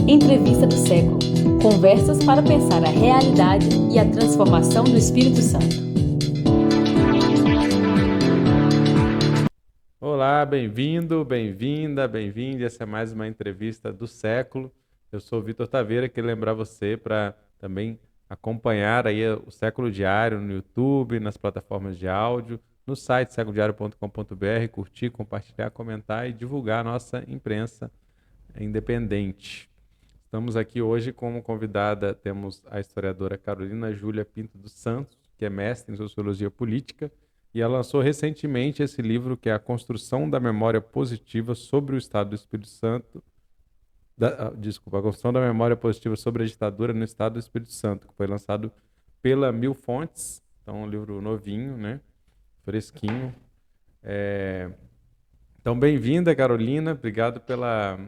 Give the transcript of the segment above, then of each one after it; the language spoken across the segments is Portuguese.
Entrevista do século. Conversas para pensar a realidade e a transformação do Espírito Santo. Olá, bem-vindo, bem-vinda, bem-vinde. Essa é mais uma entrevista do século. Eu sou o Vitor Taveira, queria lembrar você para também acompanhar aí o Século Diário no YouTube, nas plataformas de áudio, no site séculodiario.com.br, curtir, compartilhar, comentar e divulgar a nossa imprensa independente. Estamos aqui hoje como convidada, temos a historiadora Carolina Júlia Pinto dos Santos, que é mestre em Sociologia Política, e ela lançou recentemente esse livro que é A Construção da Memória Positiva sobre o Estado do Espírito Santo, A Construção da Memória Positiva sobre a Ditadura no Estado do Espírito Santo, que foi lançado pela Mil Fontes, então um livro novinho, né? Fresquinho. Então, bem-vinda, Carolina, obrigado pela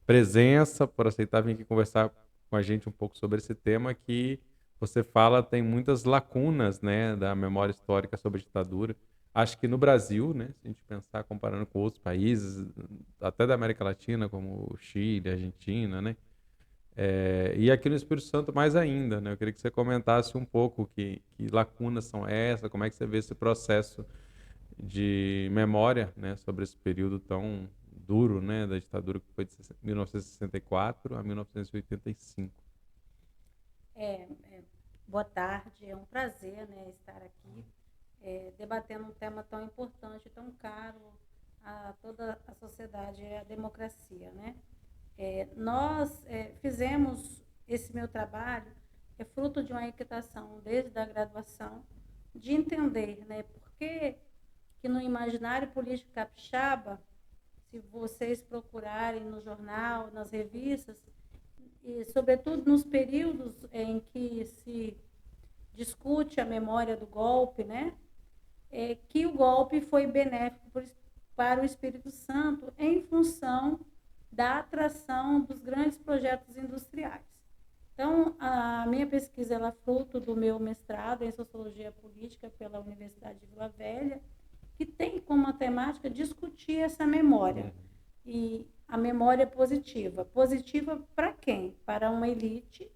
presença, por aceitar vir aqui conversar com a gente um pouco sobre esse tema que você fala tem muitas lacunas, né, da memória histórica sobre a ditadura. Acho que no Brasil, né, se a gente pensar comparando com outros países, até da América Latina, como o Chile, a Argentina, né, e aqui no Espírito Santo mais ainda, né, eu queria que você comentasse um pouco que lacunas são essas, como é que você vê esse processo de memória, né, sobre esse período tão duro, né, da ditadura que foi de 1964 a 1985. É, Boa tarde, é um prazer, né, estar aqui debatendo um tema tão importante, tão caro a toda a sociedade, a democracia, né? Nós fizemos esse meu trabalho, é fruto de uma inquietação desde a graduação, de entender, né, por que no imaginário político capixaba, se vocês procurarem no jornal, nas revistas, e sobretudo nos períodos em que se discute a memória do golpe, né? Que o golpe foi benéfico para o Espírito Santo em função da atração dos grandes projetos industriais. Então, a minha pesquisa é fruto do meu mestrado em Sociologia Política pela Universidade de Vila Velha, que tem como temática discutir essa memória. E a memória positiva. Positiva para quem? Para uma elite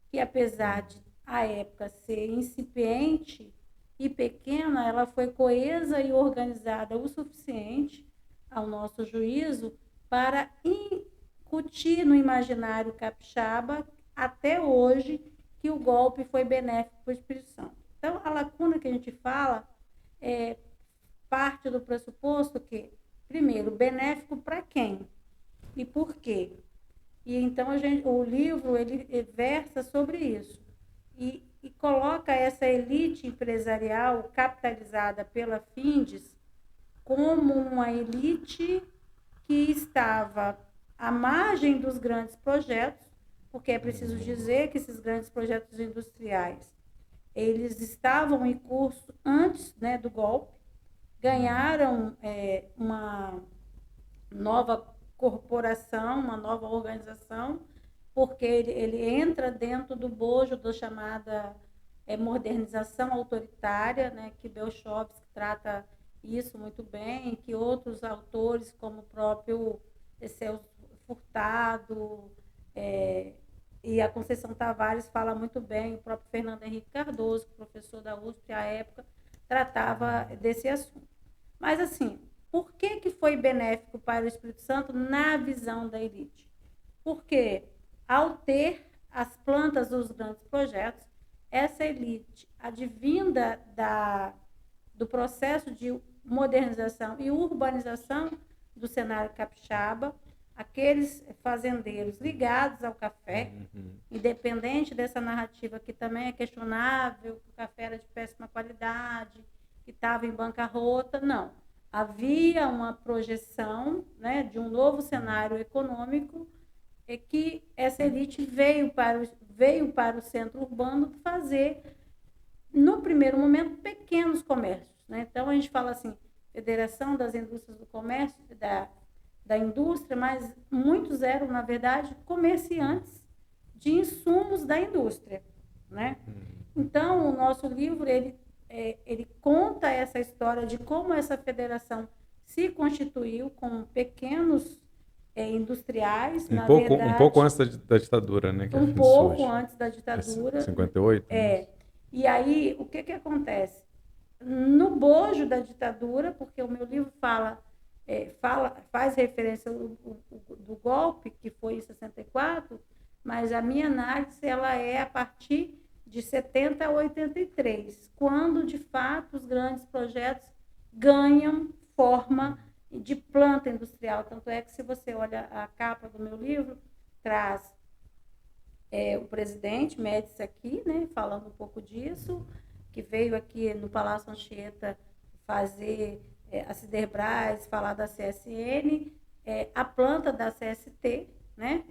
que, apesar de, à época, ser incipiente e pequena, ela foi coesa e organizada o suficiente, ao nosso juízo, para incutir no imaginário capixaba, até hoje, que o golpe foi benéfico para o Espírito Santo. Então, a lacuna que a gente fala parte do pressuposto que, primeiro, benéfico para quem e por quê. E então o livro ele versa sobre isso e coloca essa elite empresarial capitalizada pela Findes como uma elite que estava à margem dos grandes projetos, porque é preciso dizer que esses grandes projetos industriais eles estavam em curso antes, né, do golpe, ganharam uma nova corporação, uma nova organização, porque ele entra dentro do bojo da chamada modernização autoritária, né, que Belchovsky trata isso muito bem, que outros autores, como o próprio Celso Furtado e a Conceição Tavares fala muito bem, o próprio Fernando Henrique Cardoso, professor da USP à época, tratava desse assunto. Mas, assim, por que foi benéfico para o Espírito Santo na visão da elite? Porque, ao ter as plantas dos grandes projetos, essa elite, advinda do processo de modernização e urbanização do cenário capixaba, aqueles fazendeiros ligados ao café, independente dessa narrativa que também é questionável, que o café era de péssima qualidade, que estava em bancarrota, não. Havia uma projeção, né, de um novo cenário econômico que essa elite veio para o centro urbano fazer, no primeiro momento, pequenos comércios, né? Então, a gente fala assim, Federação das Indústrias do Comércio, da indústria, mas muitos eram, na verdade, comerciantes de insumos da indústria, né? Então, o nosso livro, ele conta essa história de como essa federação se constituiu com pequenos industriais, Um pouco antes da ditadura, né? Um pouco antes da ditadura. 58? E aí, o que acontece? No bojo da ditadura, porque o meu livro faz referência do golpe, que foi em 64, mas a minha análise ela é a partir de 70 a 83, quando, de fato, os grandes projetos ganham forma de planta industrial. Tanto é que, se você olha a capa do meu livro, traz o presidente Médici aqui, né, falando um pouco disso, que veio aqui no Palácio Anchieta fazer a Ciderbras, falar da CSN, a planta da CST, né?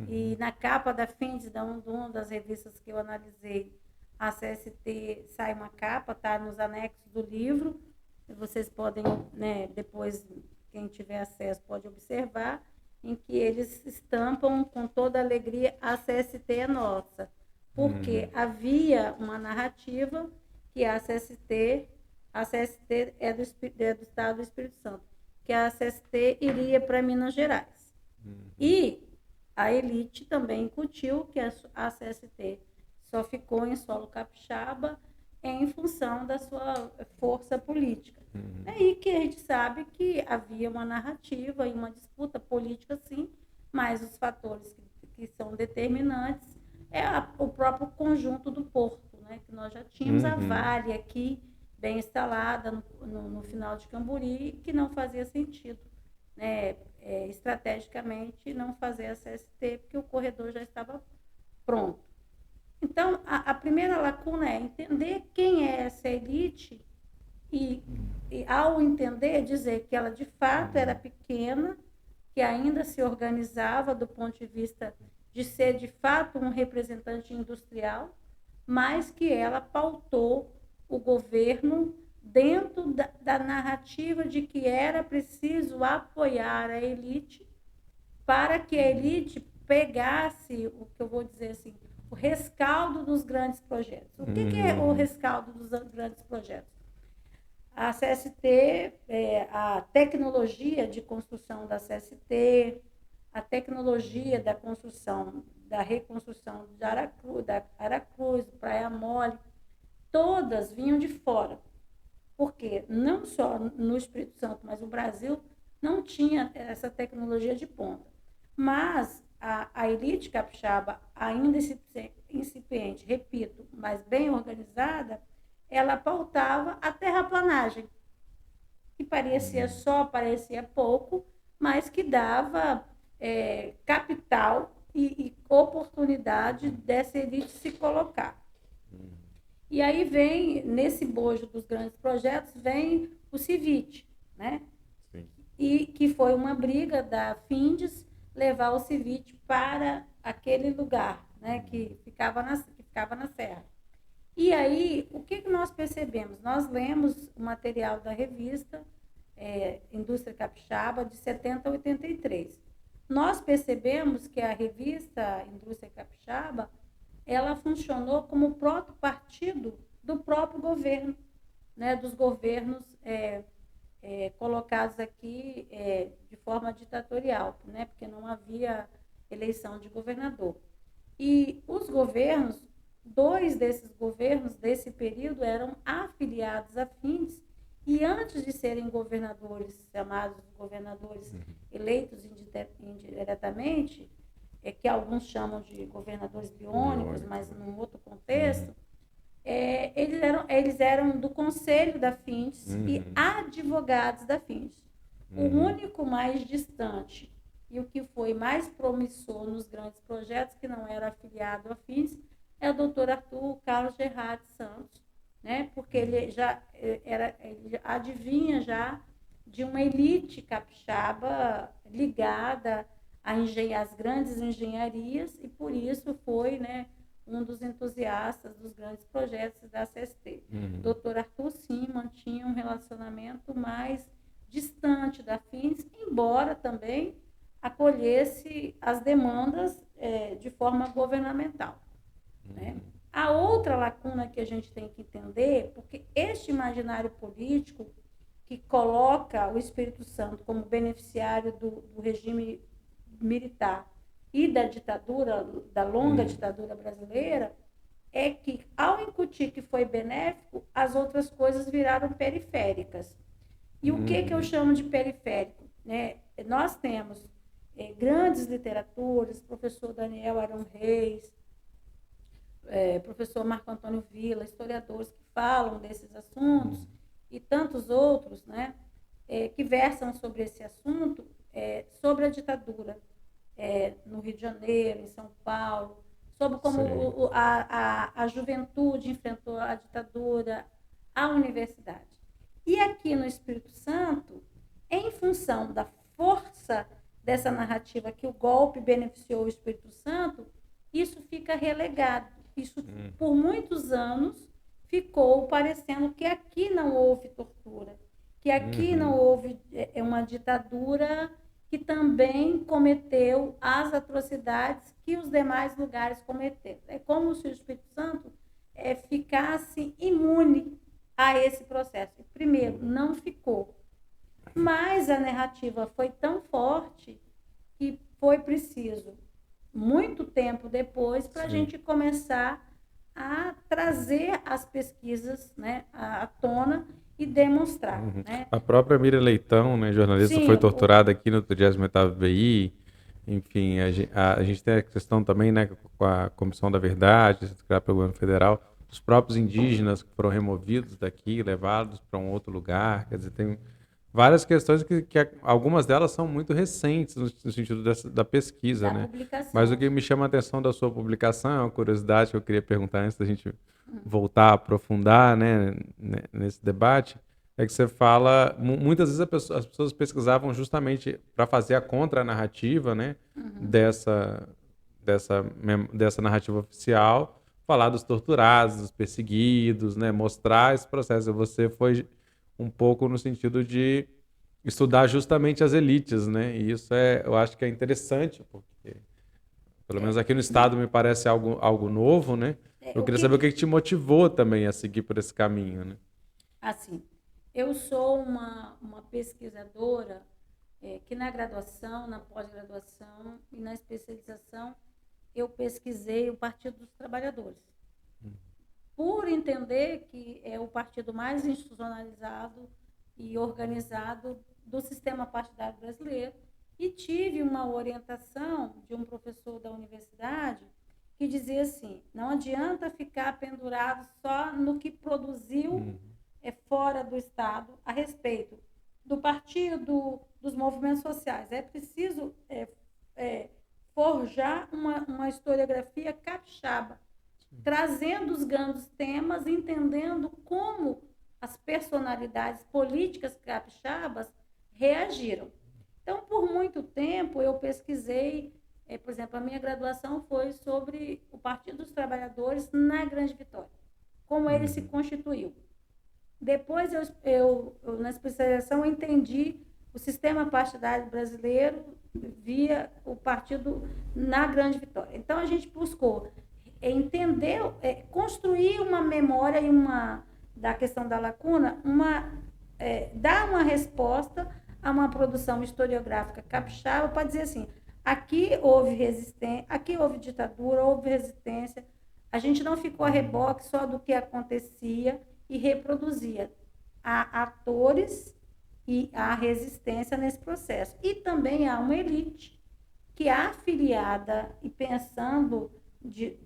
E na capa da Findes, uma das revistas que eu analisei, a CST sai uma capa, está nos anexos do livro, vocês podem, né, depois, quem tiver acesso pode observar, em que eles estampam com toda alegria a CST é nossa, porque havia uma narrativa que a CST é do Estado do Espírito Santo, que a CST iria para Minas Gerais. E a elite também incutiu que a CST só ficou em solo capixaba em função da sua força política. E que a gente sabe que havia uma narrativa e uma disputa política, sim, mas os fatores que são determinantes o próprio conjunto do porto, né? Que nós já tínhamos a Vale aqui, bem instalada no final de Camburi, que não fazia sentido, né, estrategicamente não fazer a CST, porque o corredor já estava pronto. Então, a primeira lacuna é entender quem é essa elite e, ao entender, dizer que ela de fato era pequena, que ainda se organizava do ponto de vista de ser de fato um representante industrial, mas que ela pautou o governo dentro da narrativa de que era preciso apoiar a elite para que a elite pegasse, o que eu vou dizer assim, o rescaldo dos grandes projetos. O que é o rescaldo dos grandes projetos? A CST, a tecnologia de construção da CST, a tecnologia da construção, da reconstrução da Aracruz, Praia Mole, todas vinham de fora. Porque não só no Espírito Santo, mas o Brasil não tinha essa tecnologia de ponta. Mas a elite capixaba, ainda incipiente, repito, mas bem organizada, ela pautava a terraplanagem, que parecia pouco, mas que dava capital e oportunidade dessa elite se colocar. E aí vem, nesse bojo dos grandes projetos, vem o Civit, né? Sim. E que foi uma briga da Findes levar o Civit para aquele lugar, né? Que ficava na Serra. E aí, o que nós percebemos? Nós lemos o material da revista Indústria Capixaba, de 70 a 83. Nós percebemos que a revista Indústria Capixaba, ela funcionou como protopartido do próprio governo, né, dos governos colocados aqui de forma ditatorial, né, porque não havia eleição de governador. E os governos, 2 desses governos desse período eram afiliados a Findes, e antes de serem governadores, chamados governadores eleitos indiretamente, que alguns chamam de governadores biônicos, mas num outro contexto, eles eram do conselho da Findes e advogados da Findes. O único mais distante e o que foi mais promissor nos grandes projetos, que não era afiliado a Findes, é o doutor Arthur Carlos Gerard Santos, né? Porque ele ele adivinha já de uma elite capixaba ligada às grandes engenharias, e por isso foi, né, um dos entusiastas dos grandes projetos da CST. Doutor Arthur, sim, mantinha um relacionamento mais distante da Findes, embora também acolhesse as demandas de forma governamental. Né? A outra lacuna que a gente tem que entender, porque este imaginário político que coloca o Espírito Santo como beneficiário do regime militar e da ditadura, da longa ditadura brasileira, é que, ao incutir que foi benéfico, as outras coisas viraram periféricas. E o que eu chamo de periférico? Né? Nós temos grandes literaturas, professor Daniel Arão Reis, professor Marco Antônio Villa, historiadores que falam desses assuntos, e tantos outros, né, que versam sobre esse assunto, sobre a ditadura no Rio de Janeiro, em São Paulo, sobre como a juventude enfrentou a ditadura, a universidade. E aqui no Espírito Santo, em função da força dessa narrativa que o golpe beneficiou o Espírito Santo, isso fica relegado. Isso, por muitos anos, ficou parecendo que aqui não houve tortura, que aqui não houve uma ditadura que também cometeu as atrocidades que os demais lugares cometeram. É como se o Espírito Santo ficasse imune a esse processo. Primeiro, não ficou. Mas a narrativa foi tão forte que foi preciso muito tempo depois para a gente começar a trazer as pesquisas, né, à tona e demonstrar. Né? A própria Miriam Leitão, né, jornalista, foi torturada aqui no 38º BI. Enfim, a gente tem a questão também, né, com a Comissão da Verdade, criada pelo governo federal, os próprios indígenas que foram removidos daqui, levados para um outro lugar. Quer dizer, tem várias questões que algumas delas são muito recentes no sentido da pesquisa, né? Mas o que me chama a atenção da sua publicação é uma curiosidade que eu queria perguntar antes da gente voltar a aprofundar, né, nesse debate, é que você fala, muitas vezes as pessoas pesquisavam justamente para fazer a contranarrativa, né, dessa narrativa oficial, falar dos torturados, dos perseguidos, né, mostrar esse processo. Você foi um pouco no sentido de estudar justamente as elites, né? E isso eu acho que é interessante, porque pelo menos aqui no estado me parece algo novo, né? Eu queria saber o que te motivou também a seguir por esse caminho, né? Assim, eu sou uma pesquisadora que na graduação, na pós-graduação e na especialização eu pesquisei o Partido dos Trabalhadores. Por entender que é o partido mais institucionalizado e organizado do sistema partidário brasileiro, e tive uma orientação de um professor da universidade que dizia assim: não adianta ficar pendurado só no que produziu fora do Estado a respeito do partido, dos movimentos sociais. É preciso forjar uma historiografia capixaba, trazendo os grandes temas, entendendo como as personalidades políticas capixabas reagiram. Então, por muito tempo, eu pesquisei, por exemplo, a minha graduação foi sobre o Partido dos Trabalhadores na Grande Vitória, como ele se constituiu. Depois, eu na especialização, entendi o sistema partidário brasileiro via o partido na Grande Vitória. Então, a gente buscou entender, construir uma memória e da questão da lacuna, dar uma resposta a uma produção historiográfica capixaba para dizer assim: aqui houve resistência, aqui houve ditadura, houve resistência, a gente não ficou a reboque só do que acontecia e reproduzia. Há atores e há resistência nesse processo. E também há uma elite que, afiliada e pensando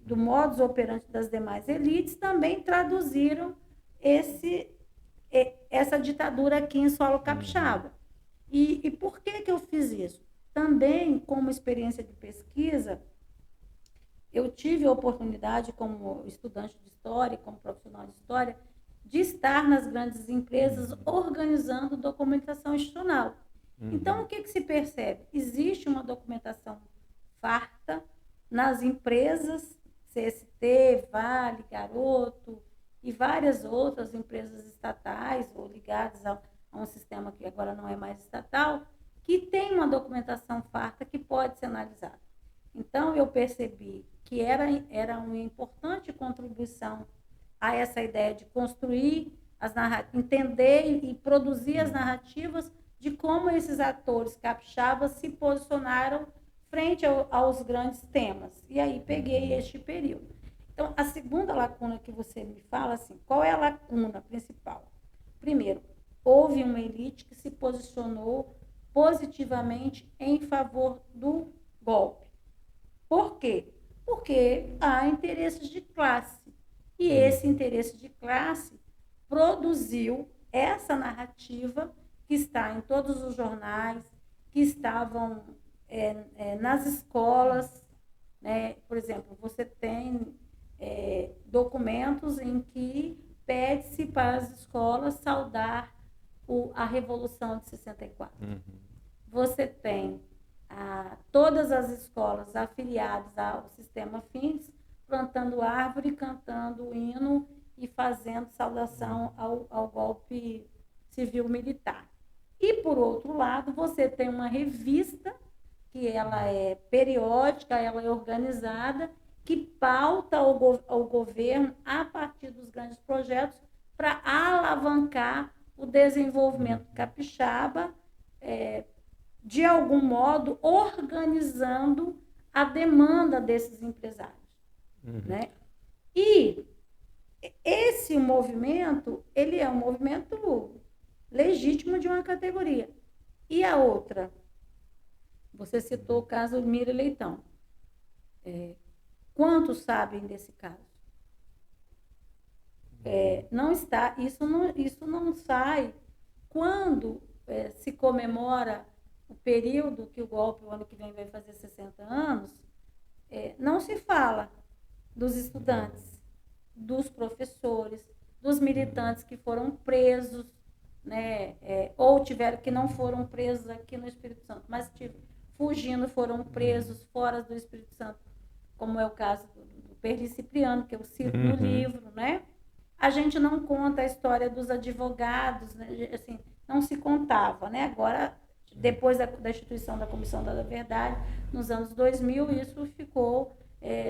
do modus operandi das demais elites, também traduziram essa ditadura aqui em solo capixaba. E por que eu fiz isso? Também, como experiência de pesquisa, eu tive a oportunidade, como estudante de história, como profissional de história, de estar nas grandes empresas organizando documentação institucional. Então, o que se percebe? Existe uma documentação farta nas empresas, CST, Vale, Garoto e várias outras empresas estatais ou ligadas a um sistema que agora não é mais estatal, que tem uma documentação farta que pode ser analisada. Então, eu percebi que era uma importante contribuição a essa ideia de construir as narrativas, entender e produzir as narrativas de como esses atores capixabas se posicionaram frente aos grandes temas. E aí peguei este período. Então, a segunda lacuna que você me fala, assim, qual é a lacuna principal? Primeiro, houve uma elite que se posicionou positivamente em favor do golpe. Por quê? Porque há interesses de classe. E esse interesse de classe produziu essa narrativa que está em todos os jornais, que estavam nas escolas, né? Por exemplo, você tem documentos em que pede-se para as escolas saudar a Revolução de 64. Você tem todas as escolas afiliadas ao sistema FINDS plantando árvore, cantando o hino e fazendo saudação ao golpe civil-militar. E, por outro lado, você tem uma revista que ela é periódica, ela é organizada, que pauta ao governo a partir dos grandes projetos para alavancar o desenvolvimento capixaba, de algum modo organizando a demanda desses empresários. Né? E esse movimento, ele é um movimento legítimo de uma categoria. E a outra? Você citou o caso Mira Leitão. Quantos sabem desse caso? Não está, isso não sai quando se comemora o período que o golpe, o ano que vem, vai fazer 60 anos, não se fala dos estudantes, dos professores, dos militantes que foram presos, né, ou que não foram presos aqui no Espírito Santo, mas fugindo, foram presos fora do Espírito Santo, como é o caso do Perli Cipriano, que eu cito no livro, né? A gente não conta a história dos advogados, né? Assim, não se contava, né? Agora, depois da instituição da Comissão da Verdade, nos anos 2000, isso ficou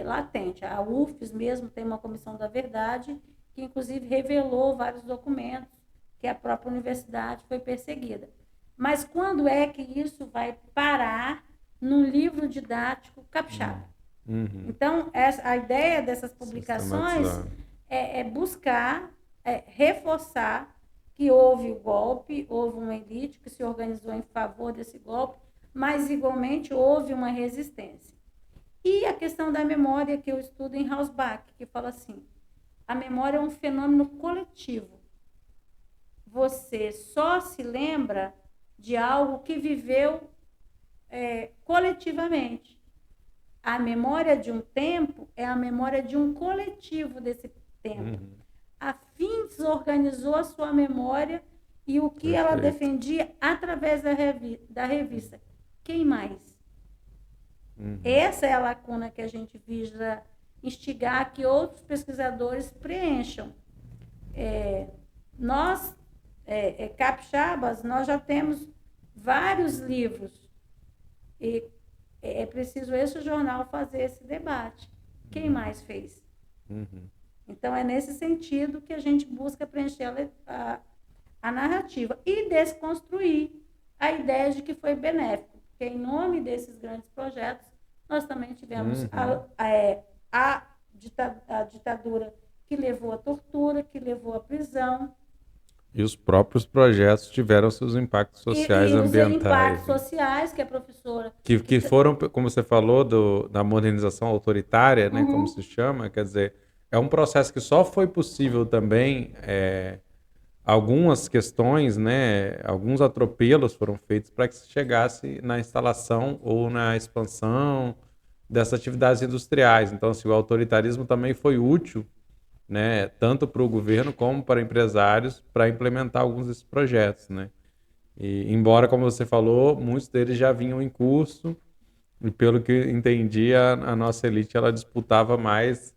latente. A UFES mesmo tem uma Comissão da Verdade, que inclusive revelou vários documentos que a própria universidade foi perseguida. Mas quando é que isso vai parar num livro didático capixaba? Então, a ideia dessas publicações é buscar reforçar que houve o golpe, houve uma elite que se organizou em favor desse golpe, mas igualmente houve uma resistência. E a questão da memória que eu estudo em Hausbach, que fala assim, a memória é um fenômeno coletivo. Você só se lembra de algo que viveu coletivamente. A memória de um tempo é a memória de um coletivo desse tempo. A FINDS organizou a sua memória e o que ela defendia através da revista. Quem mais? Essa é a lacuna que a gente visa instigar que outros pesquisadores preencham. Nós, capixabas, nós já temos vários livros e é preciso esse jornal fazer esse debate. Quem mais fez? Então, é nesse sentido que a gente busca preencher a narrativa e desconstruir a ideia de que foi benéfico. Porque, em nome desses grandes projetos, nós também tivemos a ditadura que levou à tortura, que levou à prisão. E os próprios projetos tiveram seus impactos sociais, ambientais. Os impactos sociais, que a professora... Que foram, como você falou, da modernização autoritária, né, como se chama, quer dizer, é um processo que só foi possível também, algumas questões, né, alguns atropelos foram feitos para que se chegasse na instalação ou na expansão dessas atividades industriais. Então, assim, o autoritarismo também foi útil, né, tanto para o governo como para empresários, para implementar alguns desses projetos, né? E, embora, como você falou, muitos deles já vinham em curso, e pelo que entendi, a nossa elite ela disputava mais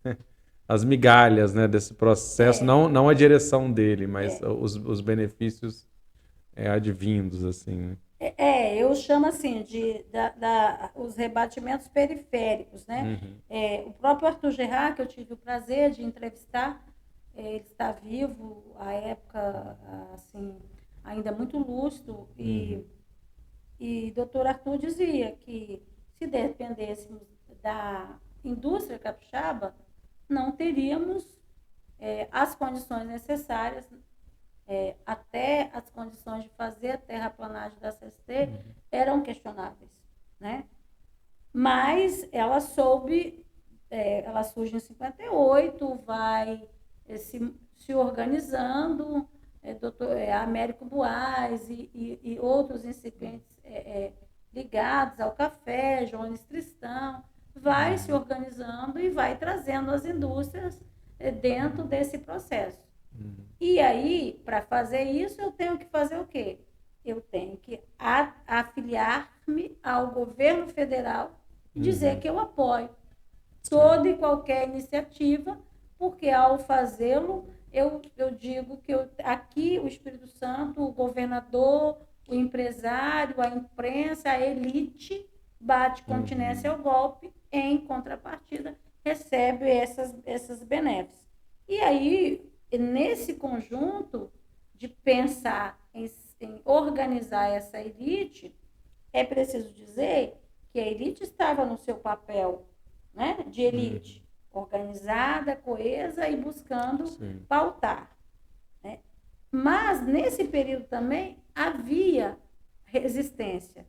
as migalhas, né, desse processo, não a direção dele, mas os benefícios advindos, assim, né? Eu chamo assim de os rebatimentos periféricos, né? O próprio Arthur Gerard, que eu tive o prazer de entrevistar, ele está vivo, à época, assim, ainda muito lúcido, e doutor Arthur dizia que se dependêssemos da indústria capixaba, não teríamos as condições necessárias, até as condições de fazer a terraplanagem da CST eram questionáveis, né? Mas ela ela surge em 58, vai se organizando, Américo Buarque e outros incipientes ligados ao café, Jones Tristão, vai se organizando e vai trazendo as indústrias dentro desse processo. E aí, para fazer isso, eu tenho que fazer o quê? Eu tenho que afiliar-me ao governo federal e dizer que eu apoio toda e qualquer iniciativa, porque ao fazê-lo, eu digo que aqui o Espírito Santo, o governador, o empresário, a imprensa, a elite bate continência ao golpe, em contrapartida recebe essas benéficos. E aí, nesse conjunto de pensar em organizar essa elite, é preciso dizer que a elite estava no seu papel, né, de elite, organizada, coesa e buscando pautar, né? Mas nesse período também havia resistência,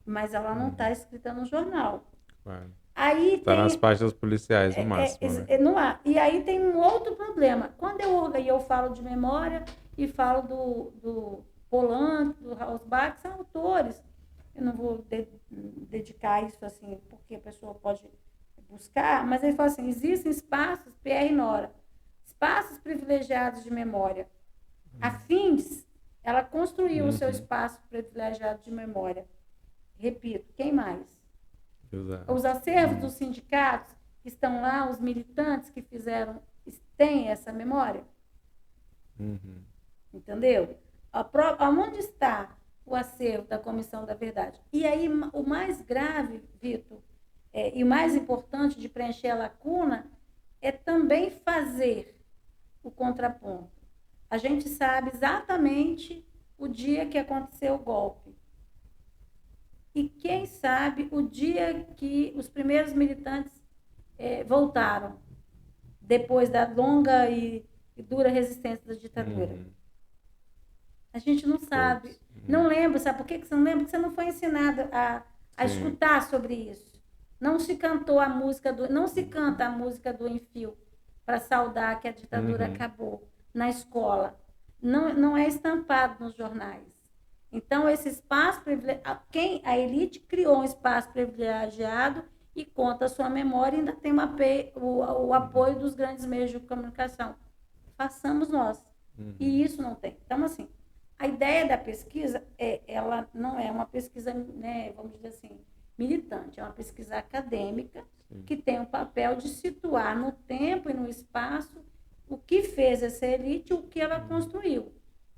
mas ela não está escrita no jornal. Claro. Aí está nas páginas policiais, no máximo. Né? Não há. E aí tem um outro problema. Quando eu falo de memória e falo do Polanco, do Hausbach, são autores. Eu não vou dedicar isso assim, porque a pessoa pode buscar, mas ele fala assim, existem espaços, Pierre Nora, espaços privilegiados de memória. A FINDES, ela construiu o seu espaço privilegiado de memória. Repito, quem mais? Exato. Os acervos dos sindicatos que estão lá, os militantes que têm essa memória. Entendeu? Onde está o acervo da Comissão da Verdade? E aí, o mais grave, Vitor, e o mais importante de preencher a lacuna é também fazer o contraponto. A gente sabe exatamente o dia que aconteceu o golpe. E quem sabe o dia que os primeiros militantes voltaram, depois da longa e dura resistência da ditadura. A gente não sabe. Não lembra, sabe por que você não lembra? Porque você não foi ensinado a escutar sobre isso. Não se cantou não se canta a música do Enfio para saudar que a ditadura acabou na escola. Não é estampado nos jornais. Então, esse espaço privilegiado, a elite criou um espaço privilegiado e conta a sua memória e ainda tem o apoio dos grandes meios de comunicação. Façamos nós. E isso não tem. Então, assim, a ideia da pesquisa, ela não é uma pesquisa, né, vamos dizer assim, militante, é uma pesquisa acadêmica que tem o papel de situar no tempo e no espaço o que fez essa elite, o que ela construiu.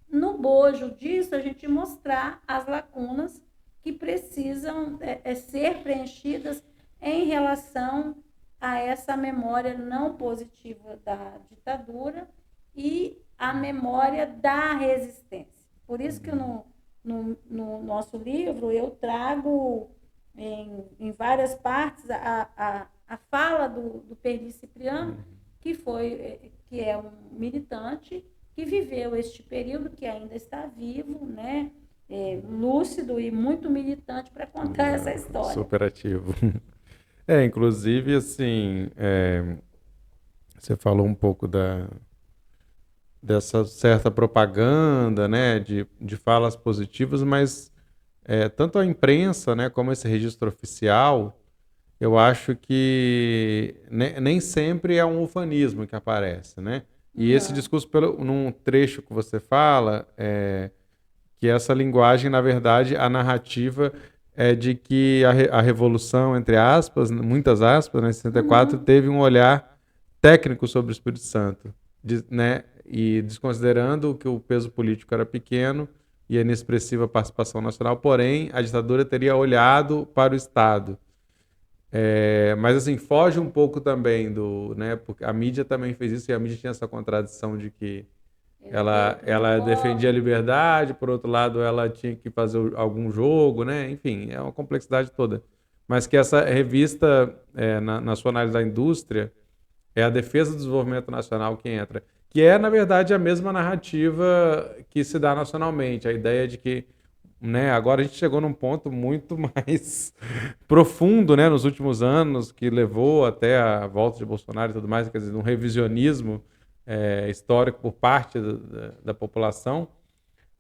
No bojo disso, a gente mostrar as lacunas que precisam ser preenchidas em relação a essa memória não positiva da ditadura e a memória da resistência. Por isso que no nosso livro eu trago em várias partes a fala do Perli Cipriano, que é um militante que viveu este período, que ainda está vivo, né? Lúcido e muito militante para contar essa história. Super ativo. Inclusive, assim, você falou um pouco dessa certa propaganda, né, de falas positivas, mas tanto a imprensa, né, como esse registro oficial, eu acho que nem sempre é um ufanismo que aparece, né? E esse discurso, num trecho que você fala, que essa linguagem, na verdade, a narrativa é de que a Revolução, entre aspas, muitas aspas, né, em 64, teve um olhar técnico sobre o Espírito Santo, né? E desconsiderando que o peso político era pequeno e a inexpressiva participação nacional, porém, a ditadura teria olhado para o Estado. Mas assim, foge um pouco também né, porque a mídia também fez isso e a mídia tinha essa contradição de que ela defendia a liberdade, por outro lado ela tinha que fazer algum jogo, né? Enfim, é uma complexidade toda. mas que essa revista, na sua análise da indústria, é a defesa do desenvolvimento nacional que entra, que é, na verdade, a mesma narrativa que se dá nacionalmente, a ideia de que, né, agora a gente chegou num ponto muito mais profundo, né, nos últimos anos, que levou até a volta de Bolsonaro e tudo mais, quer dizer, um revisionismo histórico por parte da população,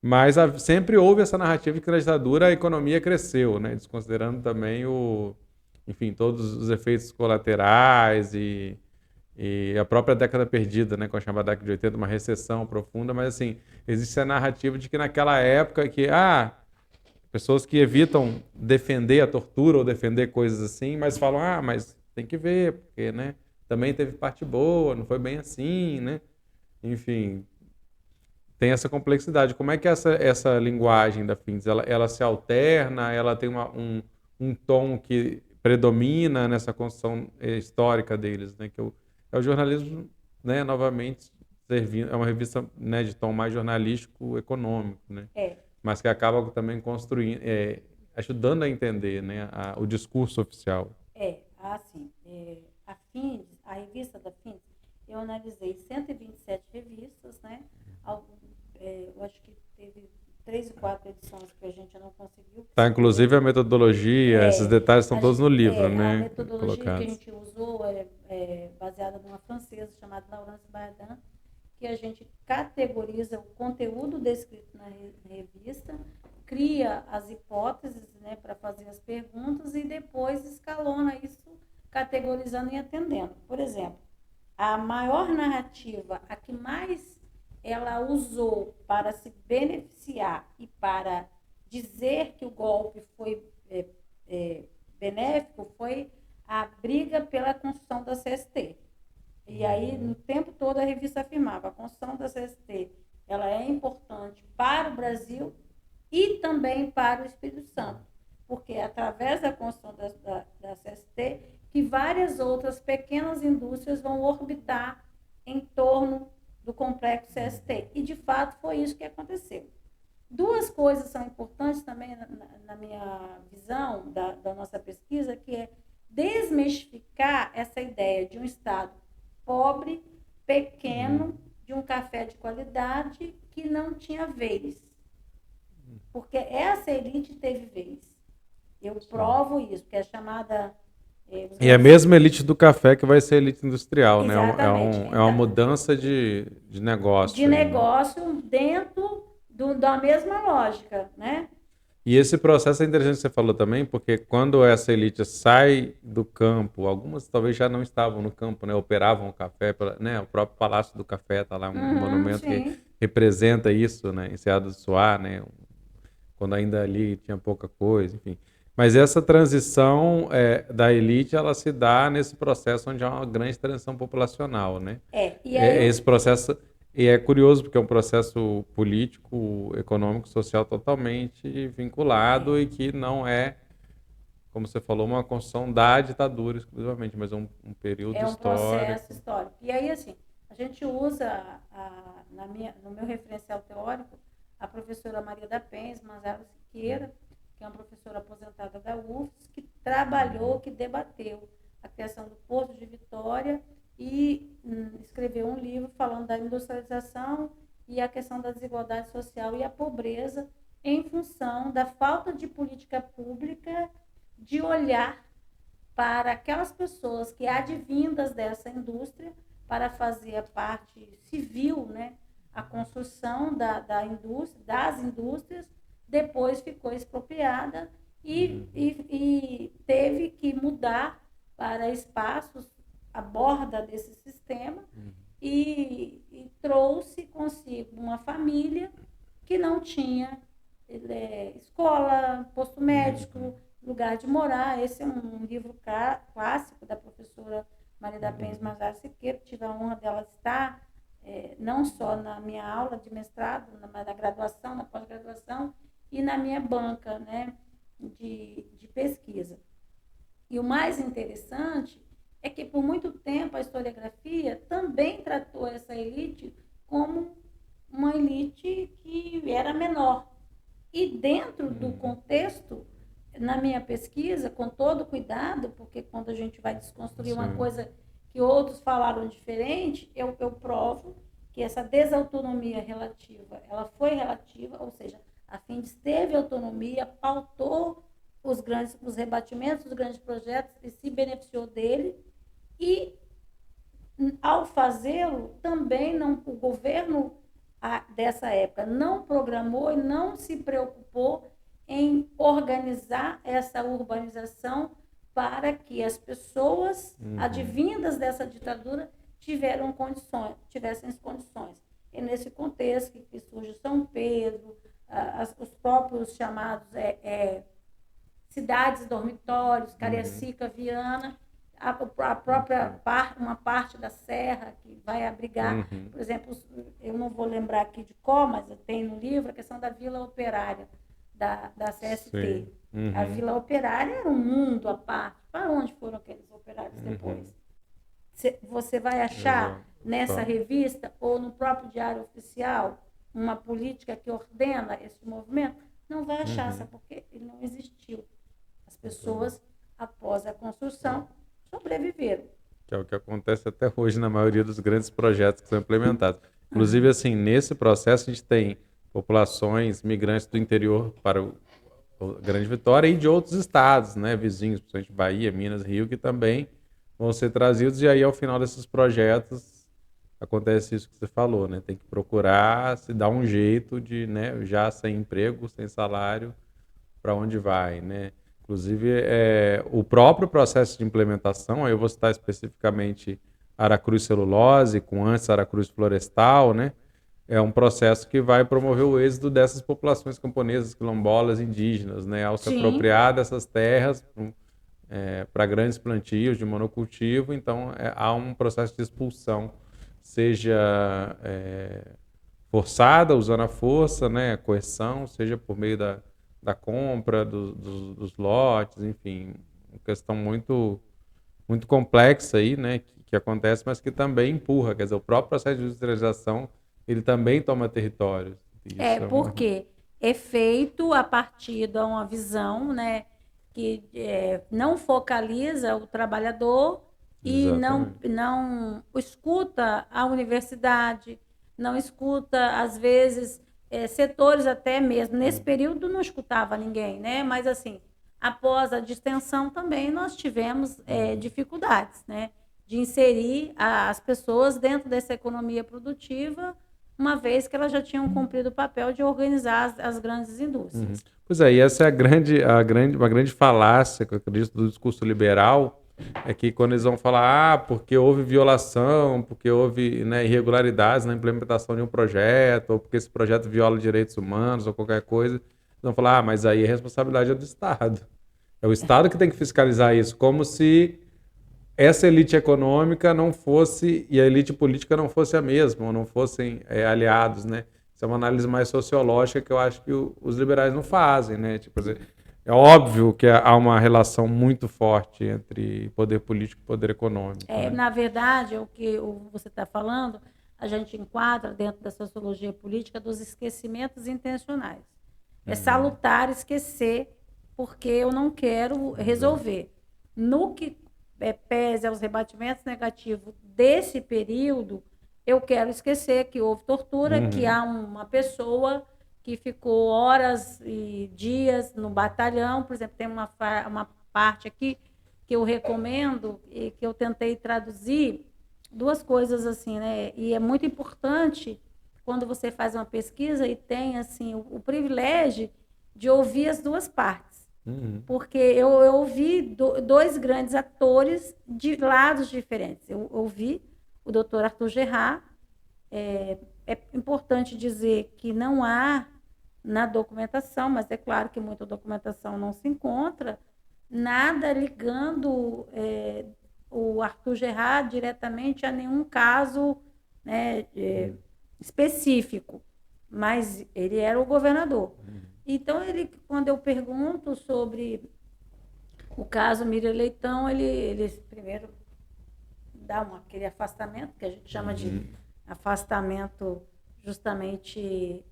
mas sempre houve essa narrativa de que na ditadura a economia cresceu, né, desconsiderando também enfim, todos os efeitos colaterais e a própria década perdida, né, com a chamada década de 80, uma recessão profunda, mas assim, existe a narrativa de que naquela época que, pessoas que evitam defender a tortura ou defender coisas assim, mas falam, mas tem que ver, porque, né, também teve parte boa, não foi bem assim, né, enfim, tem essa complexidade. Como é que essa linguagem da Fins, ela se alterna, ela tem um tom que predomina nessa construção histórica deles, né, que é o jornalismo, né, novamente servindo, é uma revista, né, de tom mais jornalístico econômico, né, mas que acaba também construindo, ajudando a entender, né, o discurso oficial. A Fins, a revista da Fins, eu analisei 127 revistas, né, eu acho que teve 3 ou 4 edições que a gente não conseguiu. Tá, inclusive a metodologia, esses detalhes estão todos no livro, né? A metodologia que a gente usou é baseada numa francesa chamada Laurence Bardin, que a gente categoriza o conteúdo descrito na revista, cria as hipóteses, né, para fazer as perguntas e depois escalona isso, categorizando e atendendo. Por exemplo, a maior narrativa, a que mais ela usou para se beneficiar e para dizer que o golpe foi benéfico, foi a briga pela construção da CST. E aí, no tempo todo, a revista afirmava, a construção da CST, ela é importante para o Brasil e também para o Espírito Santo, porque é através da construção da CST que várias outras pequenas indústrias vão orbitar em torno do complexo CST. E, de fato, foi isso que aconteceu. 2 coisas são importantes também na minha visão da nossa pesquisa, que é desmistificar essa ideia de um Estado pobre, pequeno, de um café de qualidade que não tinha vez. Porque essa elite teve vez. Eu provo isso, porque é chamada... E a mesma elite do café que vai ser a elite industrial, exatamente, né? É uma mudança de negócio. De negócio dentro da mesma lógica, né? E esse processo é interessante que você falou também, porque quando essa elite sai do campo, algumas talvez já não estavam no campo, né? Operavam o café, né? O próprio Palácio do Café está lá, um monumento que representa isso, né? Enseado do Soar, né? Quando ainda ali tinha pouca coisa, enfim. Mas essa transição da elite, ela se dá nesse processo onde há uma grande transição populacional, né? Esse processo... E é curioso, porque é um processo político, econômico, social totalmente vinculado e que não é, como você falou, uma construção da ditadura exclusivamente, mas um período histórico. É um processo histórico. E aí, assim, a gente usa, no meu referencial teórico, a professora Maria da Penha Manzaro Siqueira, que é uma professora aposentada da UFS, que trabalhou, que debateu a criação do Porto de Vitória e escreveu um livro falando da industrialização e a questão da desigualdade social e a pobreza em função da falta de política pública de olhar para aquelas pessoas que advindas dessa indústria para fazer a parte civil, né, a construção das indústrias, depois ficou expropriada e teve que mudar para espaços à borda desse sistema e trouxe consigo uma família que não tinha escola, posto médico, lugar de morar. Esse é um livro clássico da professora Maria da Penha Manzaro Siqueira. Tive a honra dela estar não só na minha aula de mestrado, mas na graduação, na pós-graduação e na minha banca, né, de pesquisa. E o mais interessante é que, por muito tempo, a historiografia também tratou essa elite como uma elite que era menor. E dentro do contexto na minha pesquisa, com todo cuidado, porque quando a gente vai desconstruir uma Sim. coisa que outros falaram diferente, eu provo que essa desautonomia relativa, ela foi relativa, ou seja, a Findes teve autonomia, pautou os rebatimentos, os grandes projetos e se beneficiou dele, e ao fazê-lo, também não, o governo dessa época não programou e não se preocupou em organizar essa urbanização para que as pessoas advindas dessa ditadura tivessem condições. E nesse contexto que surge São Pedro, os próprios chamados cidades dormitórios, Cariacica, Viana, a própria uma parte da serra que vai abrigar, por exemplo, eu não vou lembrar aqui de qual, mas tem no livro a questão da Vila Operária da CST. A Vila Operária era um mundo à parte. Para onde foram aqueles operários depois? Você vai achar nessa revista ou no próprio Diário Oficial uma política que ordena esse movimento? Não vai achar, sabe? Porque ele não existiu. As pessoas, após a construção, sobreviveram. Que é o que acontece até hoje na maioria dos grandes projetos que são implementados. Inclusive, assim, nesse processo a gente tem populações migrantes do interior para o Grande Vitória e de outros estados, né, vizinhos, principalmente Bahia, Minas, Rio, que também vão ser trazidos, e aí ao final desses projetos acontece isso que você falou, né, tem que procurar se dar um jeito de, né, já sem emprego, sem salário, para onde vai, né. Inclusive, o próprio processo de implementação, aí eu vou citar especificamente Aracruz Celulose, com antes Aracruz Florestal, né? É um processo que vai promover o êxodo dessas populações camponesas, quilombolas, indígenas, né? Ao se apropriar dessas terras para grandes plantios de monocultivo, então há um processo de expulsão, seja forçada, usando a força, né? A coerção, seja por meio da compra dos lotes, enfim, uma questão muito, muito complexa aí, né, que acontece, mas que também empurra, quer dizer, o próprio processo de industrialização, ele também toma territórios. Porque é feito a partir de uma visão, né, que não focaliza o trabalhador e não escuta a universidade, não escuta, às vezes, setores até mesmo. Nesse período não escutava ninguém, né? Mas, assim, após a distensão também nós tivemos dificuldades, né? De inserir as pessoas dentro dessa economia produtiva, uma vez que elas já tinham cumprido o papel de organizar as grandes indústrias. Pois é, e essa é uma grande falácia que eu acredito do discurso liberal, é que quando eles vão falar, porque houve violação, porque houve, né, irregularidades na implementação de um projeto, ou porque esse projeto viola direitos humanos, ou qualquer coisa, eles vão falar, mas aí a responsabilidade é do Estado. É o Estado que tem que fiscalizar isso, como se essa elite econômica não fosse, e a elite política não fosse a mesma, ou não fossem aliados, né? Isso é uma análise mais sociológica que eu acho que os liberais não fazem, né? Tipo, é óbvio que há uma relação muito forte entre poder político e poder econômico. Né? Na verdade, o que você está falando, a gente enquadra dentro da sociologia política dos esquecimentos intencionais. É salutar esquecer, porque eu não quero resolver. No que pese aos rebatimentos negativos desse período, eu quero esquecer que houve tortura, que há uma pessoa que ficou horas e dias no batalhão. Por exemplo, tem uma parte aqui que eu recomendo e que eu tentei traduzir, duas coisas assim, né? E é muito importante quando você faz uma pesquisa e tem assim o privilégio de ouvir as duas partes. Porque eu ouvi dois grandes atores de lados diferentes. Eu ouvi o Dr. Arthur Gerhard. É importante dizer que não há na documentação, mas é claro que muita documentação não se encontra, nada ligando o Arthur Gerhard diretamente a nenhum caso, né, específico, mas ele era o governador. Então, quando eu pergunto sobre o caso Miriam Leitão, ele primeiro dá aquele afastamento, que a gente chama de afastamento justamente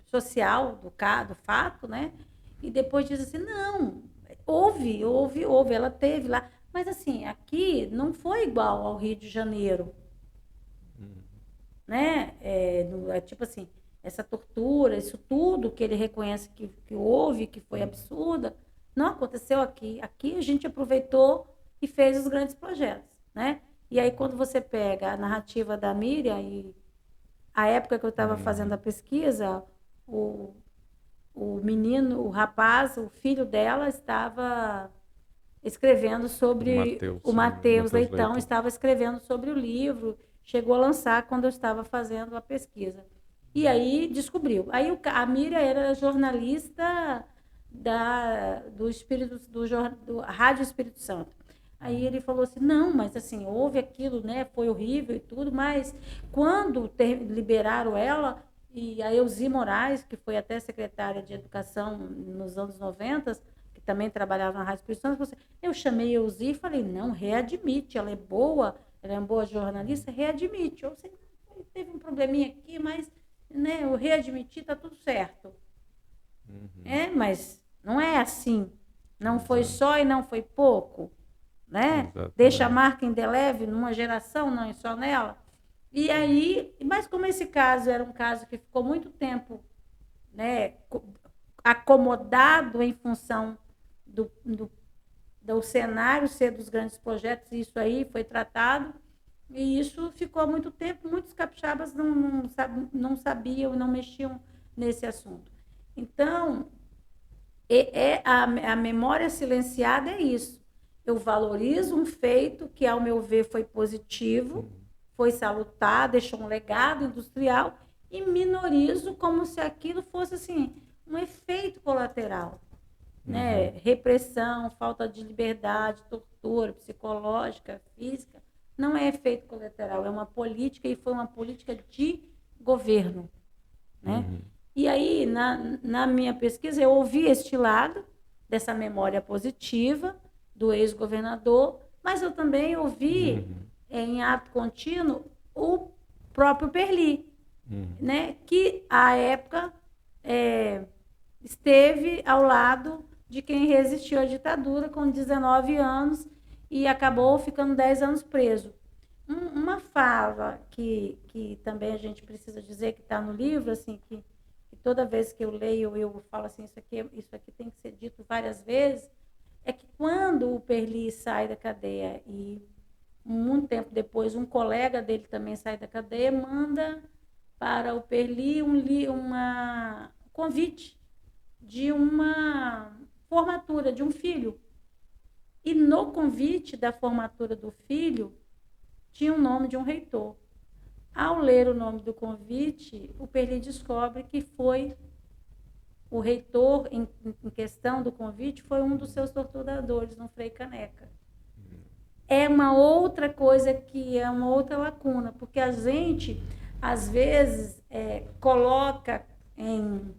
social do fato, né? e depois diz assim, não, houve, ela teve lá. Mas assim, aqui não foi igual ao Rio de Janeiro, né? Tipo assim, essa tortura, isso tudo que ele reconhece que houve, que foi absurda, não aconteceu aqui. Aqui a gente aproveitou e fez os grandes projetos, né? E aí quando você pega a narrativa da Miriam e a época que eu estava fazendo a pesquisa, o, o menino, o rapaz, o filho dela estava escrevendo sobre o Mateus Leitão, estava escrevendo sobre o livro, chegou a lançar quando eu estava fazendo a pesquisa. E aí descobriu. Aí a Miriam era jornalista do Rádio Espírito Santo. Aí ele falou assim, não, mas assim, houve aquilo, né? Foi horrível e tudo, mas quando liberaram ela, e a Elzi Moraes, que foi até secretária de Educação nos anos 90, que também trabalhava na Rádio Espírito Santo, eu chamei a Elzi e falei, não, readmite, ela é uma boa jornalista, readmite. Eu sei, teve um probleminha aqui, mas né, eu readmiti, está tudo certo. Mas não é assim. Não foi só e não foi pouco. Né? Deixa a marca indeleve numa geração, não é só nela. E aí, mas como esse caso era um caso que ficou muito tempo, né, acomodado em função do cenário ser dos grandes projetos, isso aí foi tratado, e isso ficou há muito tempo, muitos capixabas não sabiam, não mexiam nesse assunto. Então, a memória silenciada é isso. Eu valorizo um feito que, ao meu ver, foi positivo, foi salutar, deixou um legado industrial, e minorizo como se aquilo fosse assim, um efeito colateral. Né? Repressão, falta de liberdade, tortura psicológica, física, não é efeito colateral, é uma política, e foi uma política de governo. Né? E aí, na minha pesquisa, eu ouvi este lado dessa memória positiva, do ex-governador, mas eu também ouvi em ato contínuo o próprio Perli, né, que à época esteve ao lado de quem resistiu à ditadura com 19 anos e acabou ficando 10 anos preso. Uma fala que também a gente precisa dizer que está no livro, assim, que toda vez que eu leio eu falo assim, isso aqui tem que ser dito várias vezes, é que quando o Perli sai da cadeia e muito tempo depois um colega dele também sai da cadeia, manda para o Perli um convite de uma formatura de um filho. E no convite da formatura do filho tinha o nome de um reitor. Ao ler o nome do convite, o Perli descobre que foi o reitor em questão do convite foi um dos seus torturadores, um Frei Caneca. É uma outra coisa que é uma outra lacuna, porque a gente, às vezes, coloca em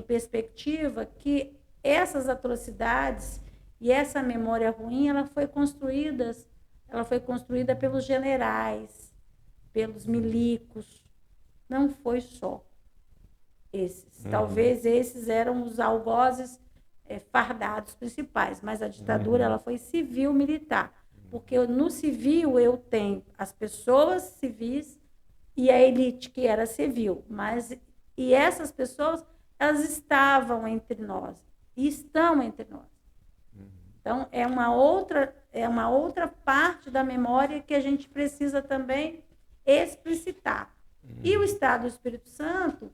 perspectiva que essas atrocidades e essa memória ruim, ela foi construída pelos generais, pelos milicos, não foi só esses. Talvez esses eram os algozes fardados principais, mas a ditadura ela foi civil-militar, porque no civil eu tenho as pessoas civis e a elite que era civil, e essas pessoas elas estavam entre nós e estão entre nós. Então é uma outra parte da memória que a gente precisa também explicitar. E o Estado do Espírito Santo,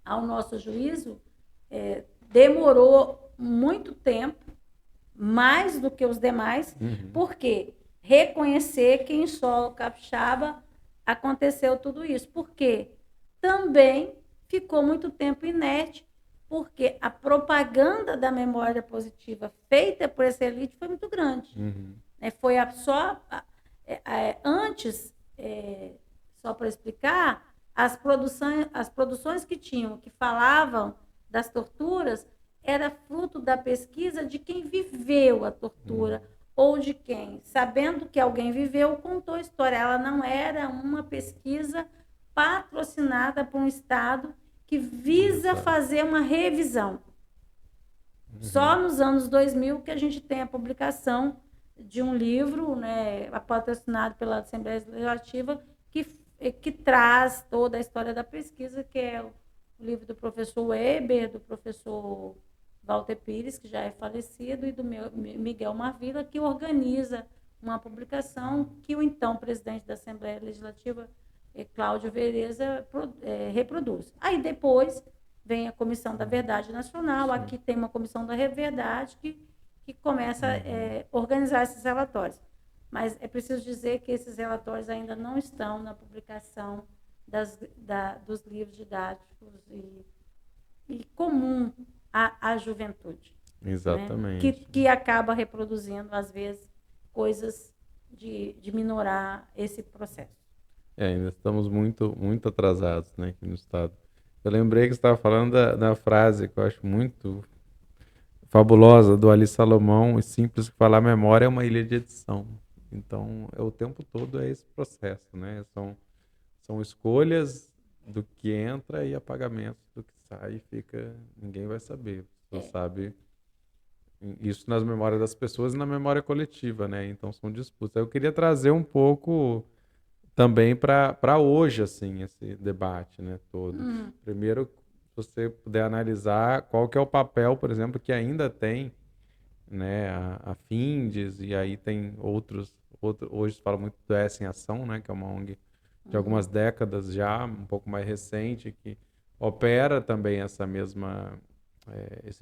ao nosso juízo, demorou muito tempo, mais do que os demais, porque reconhecer que em solo capixaba aconteceu tudo isso. Porque também ficou muito tempo inerte, porque a propaganda da memória positiva feita por essa elite foi muito grande. Foi antes, só para explicar, as produções que falavam das torturas era fruto da pesquisa de quem viveu a tortura, ou de quem, sabendo que alguém viveu, contou a história. Ela não era uma pesquisa patrocinada por um Estado que visa fazer uma revisão. Só nos anos 2000 que a gente tem a publicação de um livro, né, patrocinado pela Assembleia Legislativa, que traz toda a história da pesquisa, que é o livro do professor Weber, do professor Walter Pires, que já é falecido, e do Miguel Marvila, que organiza uma publicação que o então presidente da Assembleia Legislativa, Cláudio Vereza, reproduz. Aí depois vem a Comissão da Verdade Nacional, sim, aqui tem uma Comissão da Verdade que começa a organizar esses relatórios. Mas é preciso dizer que esses relatórios ainda não estão na publicação dos livros didáticos e comum à juventude. Exatamente. Né? Que acaba reproduzindo, às vezes, coisas de minorar esse processo. Ainda estamos muito, muito atrasados, né, aqui no Estado. Eu lembrei que você estava falando da frase que eu acho muito fabulosa, do Ali Salomão, e simples que falar, memória é uma ilha de edição. Então, o tempo todo é esse processo, né? São escolhas do que entra e apagamentos do que sai, ninguém vai saber. Você sabe isso nas memórias das pessoas e na memória coletiva, né? Então, são disputas. Eu queria trazer um pouco também para hoje, assim, esse debate, né, todo. Primeiro, se você puder analisar qual que é o papel, por exemplo, que ainda tem, né, a Findes, e aí tem outros, hoje se fala muito do S em Ação, né, que é uma ONG de algumas décadas já, um pouco mais recente, que opera também esse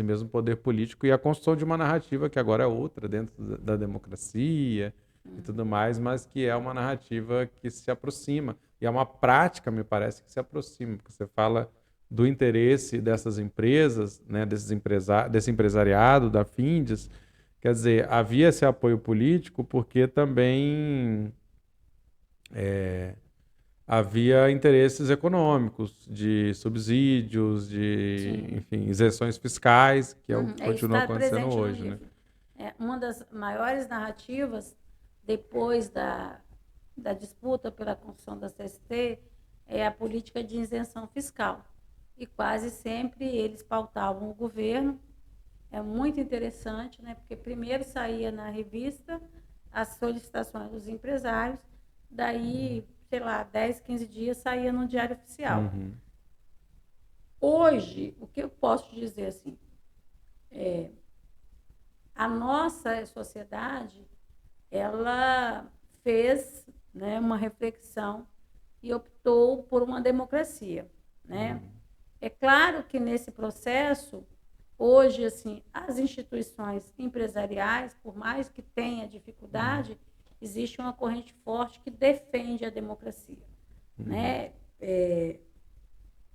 mesmo poder político e a construção de uma narrativa que agora é outra dentro da democracia e tudo mais, mas que é uma narrativa que se aproxima. E é uma prática, me parece, que se aproxima, porque você fala do interesse dessas empresas, né, desse empresariado, da Findes. Quer dizer, havia esse apoio político porque também havia interesses econômicos, de subsídios, enfim, isenções fiscais, que é o que continua acontecendo hoje, né? Uma das maiores narrativas depois da disputa pela construção da CST é a política de isenção fiscal. E quase sempre eles pautavam o governo. É muito interessante, né? Porque primeiro saía na revista as solicitações dos empresários, daí, sei lá, 10, 15 dias saía no Diário Oficial. Hoje, o que eu posso dizer assim, a nossa sociedade, ela fez, né, uma reflexão e optou por uma democracia, né? É claro que nesse processo, hoje, assim, as instituições empresariais, por mais que tenha dificuldade, existe uma corrente forte que defende a democracia, né?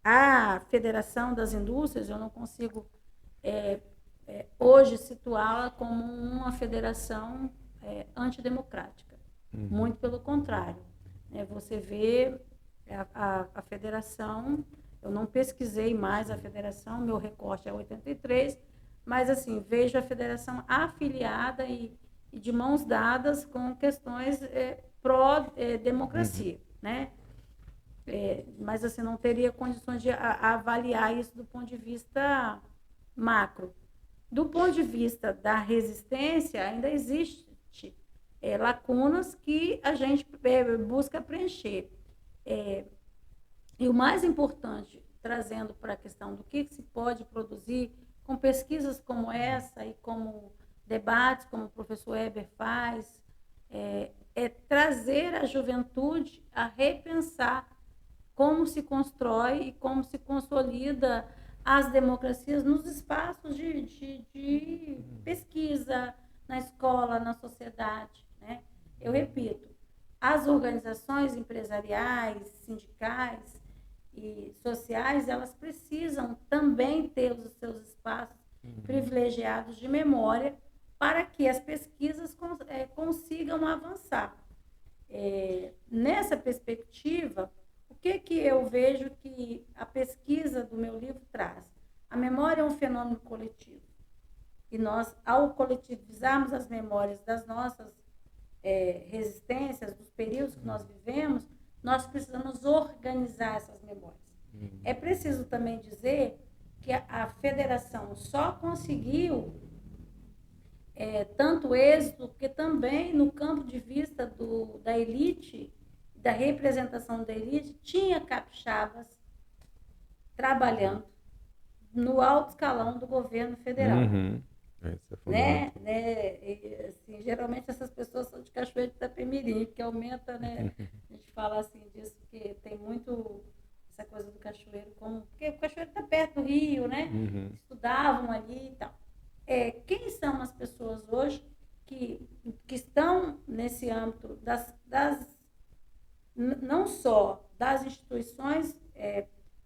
A Federação das Indústrias, eu não consigo hoje situá-la como uma federação antidemocrática. Muito pelo contrário. Você vê a federação, eu não pesquisei mais a federação, meu recorte é 83, mas assim, vejo a federação afiliada e de mãos dadas com questões pró-democracia, né? Mas assim, não teria condições de avaliar isso do ponto de vista macro. Do ponto de vista da resistência, ainda existe lacunas que a gente busca preencher. E o mais importante, trazendo para a questão do que se pode produzir com pesquisas como essa e como debates, como o professor Weber faz, é trazer a juventude a repensar como se constrói e como se consolida as democracias nos espaços de pesquisa, na escola, na sociedade, né? Eu repito, as organizações empresariais, sindicais e sociais, elas precisam também ter os seus espaços privilegiados de memória para que as pesquisas consigam avançar. Nessa perspectiva, o que eu vejo que a pesquisa do meu livro traz? A memória é um fenômeno coletivo. E nós, ao coletivizarmos as memórias das nossas resistências, dos períodos que nós vivemos, nós precisamos organizar essas memórias. É preciso também dizer que a federação só conseguiu tanto êxito, porque também no campo de vista da elite, da representação da elite, tinha capixabas trabalhando no alto escalão do governo federal. Uhum. Isso é Né? fundamental. E, assim, geralmente essas pessoas são de Cachoeiro de Itapemirim, que aumenta, né? A gente fala assim disso, porque tem muito essa coisa do Cachoeiro, porque o Cachoeiro está perto do Rio, né? Uhum. Estudavam ali e tal. Quem são as pessoas hoje que estão nesse âmbito não só das instituições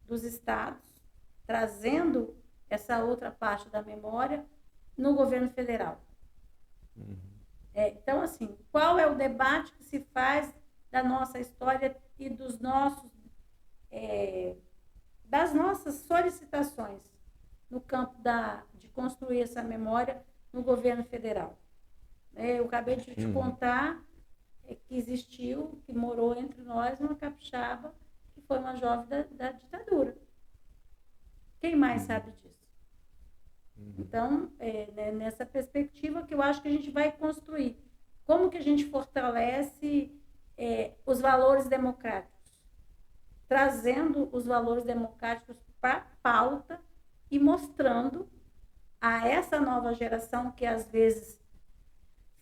dos estados, trazendo essa outra parte da memória no governo federal? Uhum. Então, assim, qual é o debate que se faz da nossa história e das nossas solicitações no campo de construir essa memória no governo federal? Eu acabei de te contar que existiu, que morou entre nós uma capixaba que foi uma jovem da ditadura. Quem mais sabe disso? Então, nessa perspectiva que eu acho que a gente vai construir. Como que a gente fortalece os valores democráticos? Trazendo os valores democráticos para a pauta e mostrando a essa nova geração que às vezes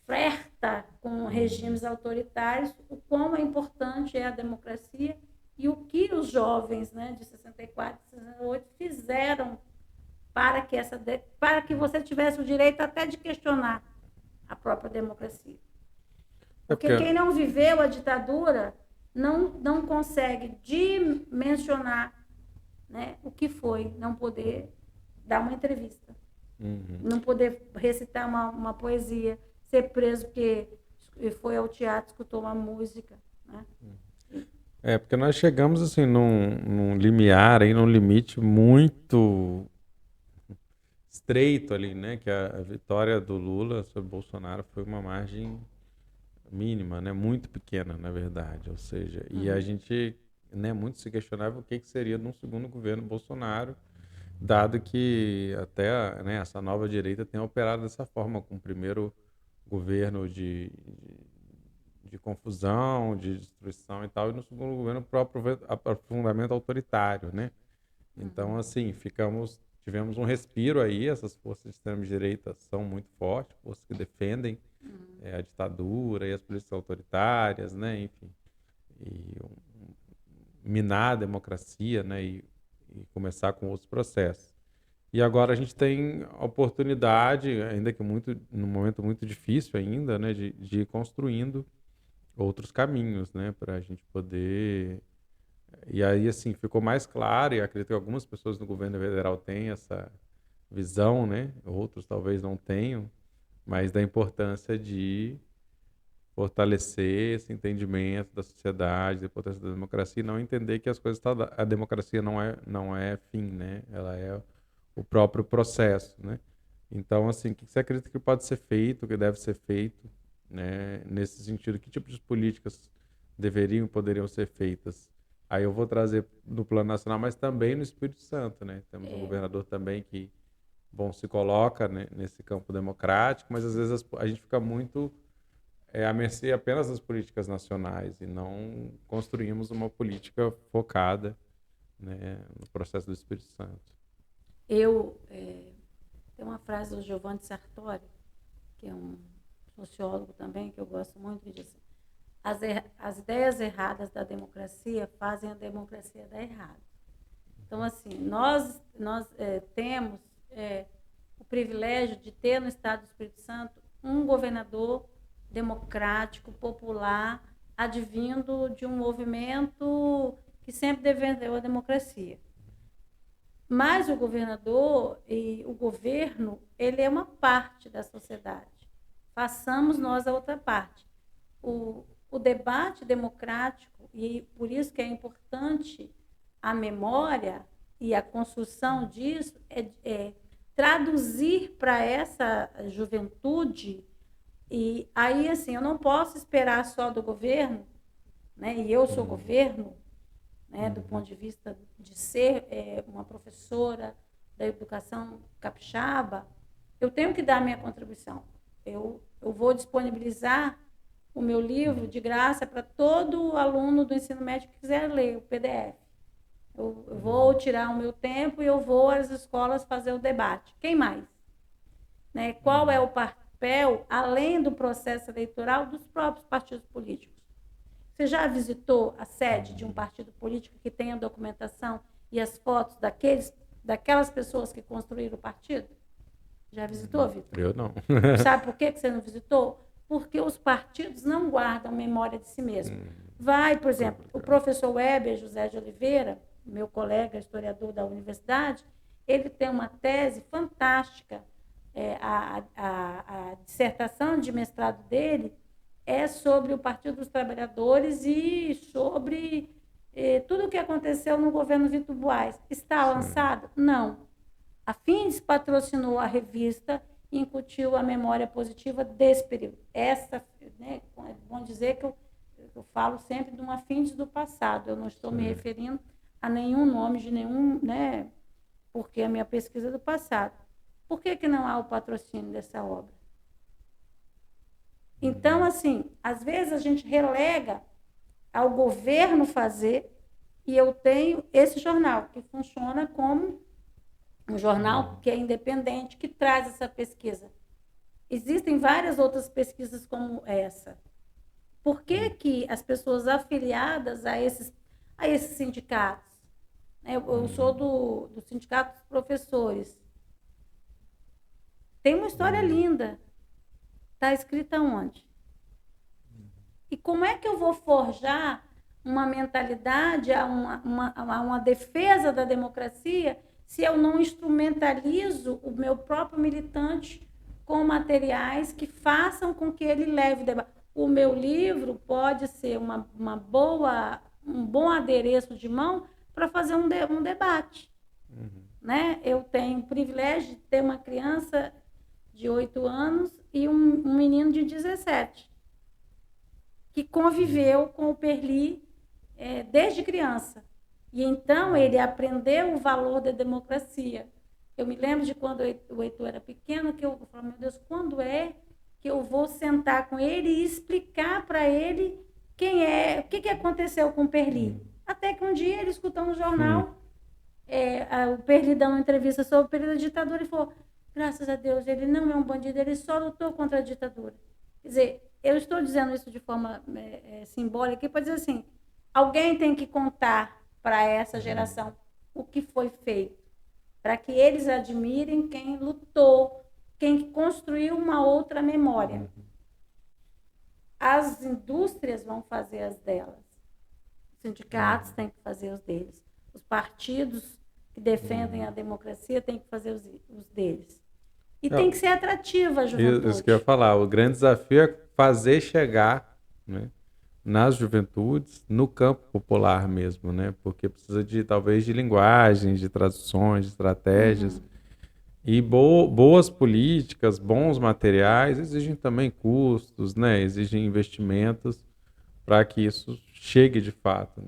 flerta com regimes autoritários o quão é importante a democracia e o que os jovens, né, de 64, 68 fizeram para que você tivesse o direito até de questionar a própria democracia. Porque quem não viveu a ditadura não consegue dimensionar, né, o que foi não poder dar uma entrevista, não poder recitar uma poesia, ser preso porque foi ao teatro, escutou uma música, né? Porque nós chegamos assim num limiar, aí, num limite muito estreito ali, né? Que a vitória do Lula sobre Bolsonaro foi uma margem mínima, né? Muito pequena, na verdade. Ou seja, e a gente, né, muito se questionava o que seria de um segundo governo Bolsonaro, dado que até, né, essa nova direita tem operado dessa forma, com o primeiro governo de confusão, de destruição e tal, e no segundo governo próprio aprofundamento autoritário, né? Então, assim, tivemos um respiro aí, essas forças de extrema-direita são muito fortes, forças que defendem a ditadura e as políticas autoritárias, né? Enfim, e minar a democracia, né? E começar com outros processos. E agora a gente tem a oportunidade, ainda que num momento muito difícil ainda, né? De ir construindo outros caminhos, né? Para a gente poder... E aí, assim, ficou mais claro, e acredito que algumas pessoas no governo federal têm essa visão, né? Outros talvez não tenham, mas da importância de fortalecer esse entendimento da sociedade, da importância da democracia, e não entender que a democracia não é fim, né? Ela é o próprio processo, né? Então, assim, o que você acredita que pode ser feito, o que deve ser feito, né? Nesse sentido, que tipo de políticas poderiam ser feitas? Aí eu vou trazer no plano nacional, mas também no Espírito Santo, né? Temos um governador também que, bom, se coloca, né, nesse campo democrático, mas às vezes a gente fica muito à mercê apenas das políticas nacionais e não construímos uma política focada, né, no processo do Espírito Santo. Tem uma frase do Giovanni Sartori, que é um sociólogo também, que eu gosto muito, que diz: as ideias erradas da democracia fazem a democracia dar errado. Então, assim, nós temos o privilégio de ter no Estado do Espírito Santo um governador democrático, popular, advindo de um movimento que sempre defendeu a democracia. Mas o governador e o governo, ele é uma parte da sociedade. Façamos nós a outra parte. O debate democrático, e por isso que é importante a memória e a construção disso, é traduzir para essa juventude. E aí, assim, eu não posso esperar só do governo, né? E eu sou governo, né, do ponto de vista de ser uma professora, da educação capixaba, eu tenho que dar a minha contribuição. Eu vou disponibilizar o meu livro de graça para todo aluno do ensino médio que quiser ler o PDF. Eu vou tirar o meu tempo e eu vou às escolas fazer o debate. Quem mais? Né? Qual é o papel, além do processo eleitoral, dos próprios partidos políticos? Você já visitou a sede de um partido político que tem a documentação e as fotos daquelas pessoas que construíram o partido? Já visitou, Vitor? Eu não. Sabe por que você não visitou? Porque os partidos não guardam memória de si mesmos. Vai, por exemplo, o professor Weber José de Oliveira, meu colega historiador da universidade, ele tem uma tese fantástica. A dissertação de mestrado dele é sobre o Partido dos Trabalhadores e sobre tudo o que aconteceu no governo Vitor Buarque. Está lançado? Não. A Findes patrocinou a revista e incutiu a memória positiva desse período. Essa, né, é bom dizer que eu falo sempre de uma Findes do passado. Eu não estou me referindo a nenhum nome de nenhum, né, porque a minha pesquisa é do passado. Por que não há o patrocínio dessa obra? Então, assim, às vezes a gente relega ao governo fazer, e eu tenho esse jornal, que funciona como um jornal que é independente, que traz essa pesquisa. Existem várias outras pesquisas como essa. Por que as pessoas afiliadas a esses sindicatos? Eu sou do Sindicato dos Professores. Tem uma história linda. Está escrita onde? E como é que eu vou forjar uma mentalidade, uma defesa da democracia, se eu não instrumentalizo o meu próprio militante com materiais que façam com que ele leve debate? O meu livro pode ser um bom adereço de mão para fazer um debate. Né? Eu tenho o privilégio de ter uma criança de 8 anos e um menino de 17, que conviveu com o Perli desde criança. E então ele aprendeu o valor da democracia. Eu me lembro de quando o Heitor era pequeno, que eu falava, meu Deus, quando é que eu vou sentar com ele e explicar para ele o que aconteceu com o Perli? Até que um dia ele escutou no jornal o Perli dando uma entrevista sobre o período da ditadura e falou, graças a Deus, ele não é um bandido, ele só lutou contra a ditadura. Quer dizer, eu estou dizendo isso de forma simbólica para dizer assim, alguém tem que contar para essa geração o que foi feito, para que eles admirem quem lutou, quem construiu uma outra memória. As indústrias vão fazer as delas, os sindicatos têm que fazer os deles, os partidos que defendem a democracia têm que fazer os deles. E tem que ser atrativa a juventude. Isso que eu ia falar, o grande desafio é fazer chegar, né, nas juventudes, no campo popular mesmo, né? Porque precisa talvez de linguagens, de traduções, de estratégias. E boas políticas, bons materiais, exigem também custos, né? Exigem investimentos para que isso chegue de fato.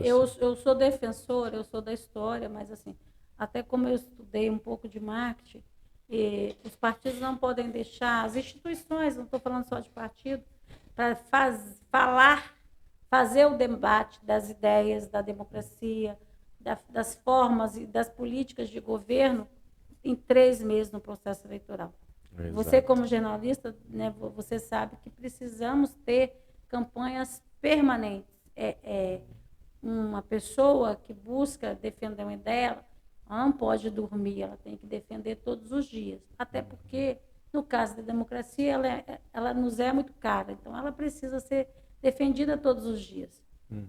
Eu sou defensora, eu sou da história, mas assim, até como eu estudei um pouco de marketing, os partidos não podem deixar, as instituições, não estou falando só de partido, para fazer o debate das ideias, da democracia, das formas e das políticas de governo em 3 meses no processo eleitoral. Exato. Você, como jornalista, né, você sabe que precisamos ter campanhas permanentes. Uma pessoa que busca defender uma ideia, ela não pode dormir, ela tem que defender todos os dias. Até porque, no caso da democracia, ela nos é muito cara. Então, ela precisa ser defendida todos os dias.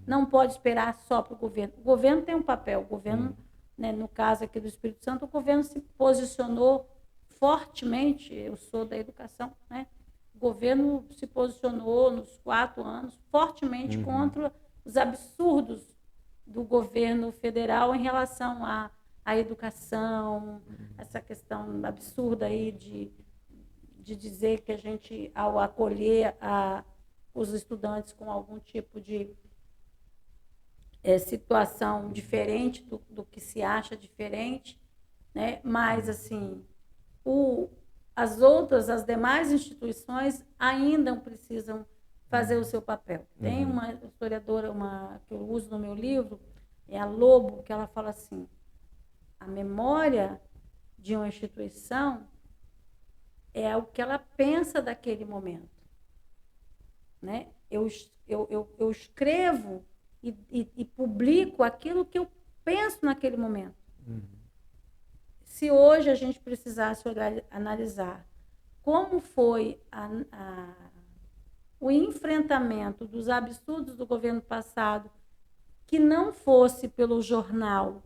Não pode esperar só para o governo. O governo tem um papel. O governo, né, no caso aqui do Espírito Santo, o governo se posicionou fortemente. Eu sou da educação, né? O governo se posicionou nos 4 anos fortemente contra os absurdos do governo federal em relação à educação, essa questão absurda aí de dizer que a gente, ao acolher os estudantes com algum tipo de situação diferente do que se acha diferente, né? Mas, assim, as demais instituições ainda precisam fazer o seu papel. Tem uma historiadora que eu uso no meu livro, é a Lobo, que ela fala assim, a memória de uma instituição é o que ela pensa daquele momento, né? Eu escrevo e publico aquilo que eu penso naquele momento. Se hoje a gente precisasse analisar como foi o enfrentamento dos absurdos do governo passado, que não fosse pelo jornal,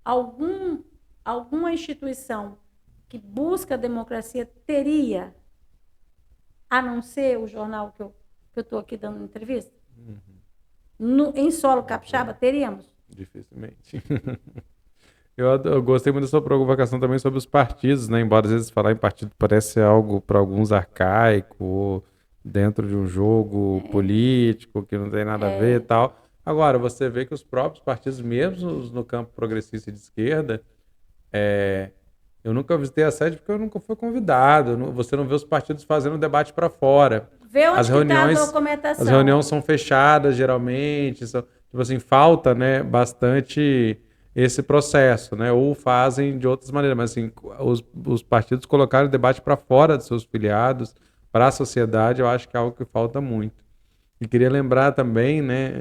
alguma instituição que busca a democracia teria, a não ser o jornal que eu estou aqui dando entrevista? Em solo capixaba, teríamos? Dificilmente. Eu gostei muito da sua provocação também sobre os partidos, né? Embora às vezes falar em partido parece algo para alguns arcaico, ou dentro de um jogo político que não tem nada a ver e tal. Agora, você vê que os próprios partidos, mesmo no campo progressista e de esquerda, eu nunca visitei a sede porque eu nunca fui convidado. Você não vê os partidos fazendo debate para fora. Vê onde está a documentação. As reuniões são fechadas, geralmente. Tipo assim, falta, né, bastante esse processo, né? Ou fazem de outras maneiras. Mas assim, os partidos colocaram o debate para fora dos seus filiados, para a sociedade, eu acho que é algo que falta muito. E queria lembrar também, né,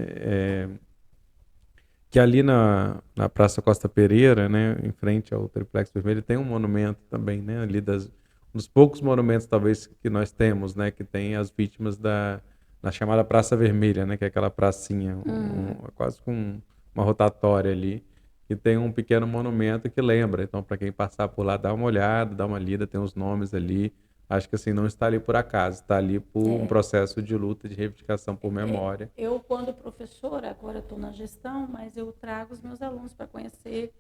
que ali na Praça Costa Pereira, né, em frente ao Triplex Vermelho, tem um monumento também, né, ali um dos poucos monumentos talvez que nós temos, né, que tem as vítimas na chamada Praça Vermelha, né, que é aquela pracinha, quase com uma rotatória ali, que tem um pequeno monumento que lembra. Então, para quem passar por lá, dá uma olhada, dá uma lida, tem os nomes ali. Acho que assim, não está ali por acaso, está ali por um processo de luta, de reivindicação por memória. Eu, quando professora, agora estou na gestão, mas eu trago os meus alunos para conhecer,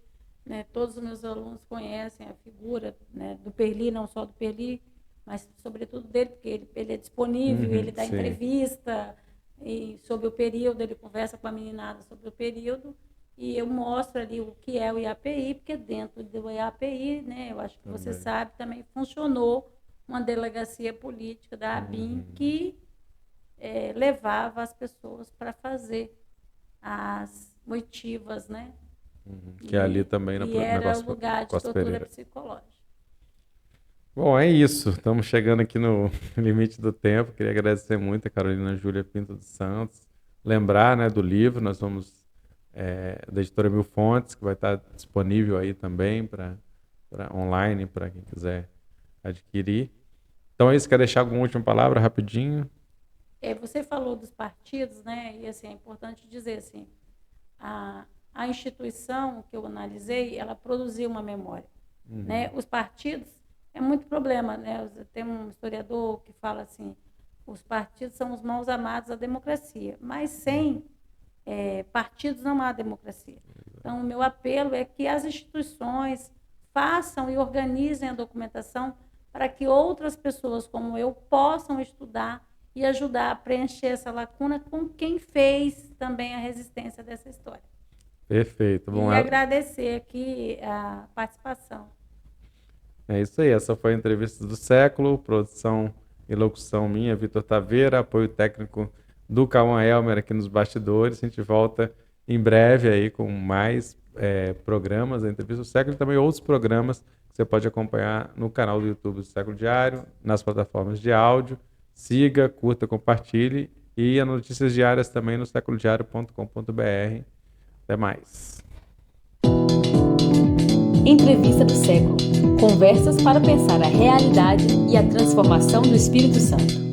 né? Todos os meus alunos conhecem a figura, né, do Perli, não só do Perli, mas sobretudo dele, porque ele é disponível, ele dá entrevista e sobre o período, ele conversa com a meninada sobre o período, e eu mostro ali o que é o IAPI, porque dentro do IAPI, né, eu acho que você sabe, também funcionou uma delegacia política da ABIN que levava as pessoas para fazer as oitivas, né? Que é ali também na era o lugar de tortura psicológica. Bom, é isso. Estamos chegando aqui no limite do tempo. Queria agradecer muito a Carolina Júlia Pinto dos Santos. Lembrar, né, do livro, nós vamos da editora Mil Fontes, que vai estar disponível aí também para online, para quem quiser adquirir. Então é isso, quer deixar alguma última palavra rapidinho? Você falou dos partidos, né? E assim, é importante dizer assim, a instituição que eu analisei, ela produziu uma memória, né? Os partidos é muito problema, né? Tem um historiador que fala assim, os partidos são os mãos amados da democracia, mas sem partidos não há democracia. Então, o meu apelo é que as instituições façam e organizem a documentação para que outras pessoas como eu possam estudar e ajudar a preencher essa lacuna com quem fez também a resistência dessa história. Perfeito. Bom, e agradecer aqui a participação. É isso aí, essa foi a entrevista do século, produção e locução minha, Vitor Taveira, apoio técnico do Cauã Elmer aqui nos bastidores. A gente volta em breve aí com mais programas da entrevista do século e também outros programas que você pode acompanhar no canal do YouTube do Século Diário, nas plataformas de áudio. Siga, curta, compartilhe e as notícias diárias também no seculodiario.com.br. Até mais. Entrevista do século. Conversas para pensar a realidade e a transformação do Espírito Santo.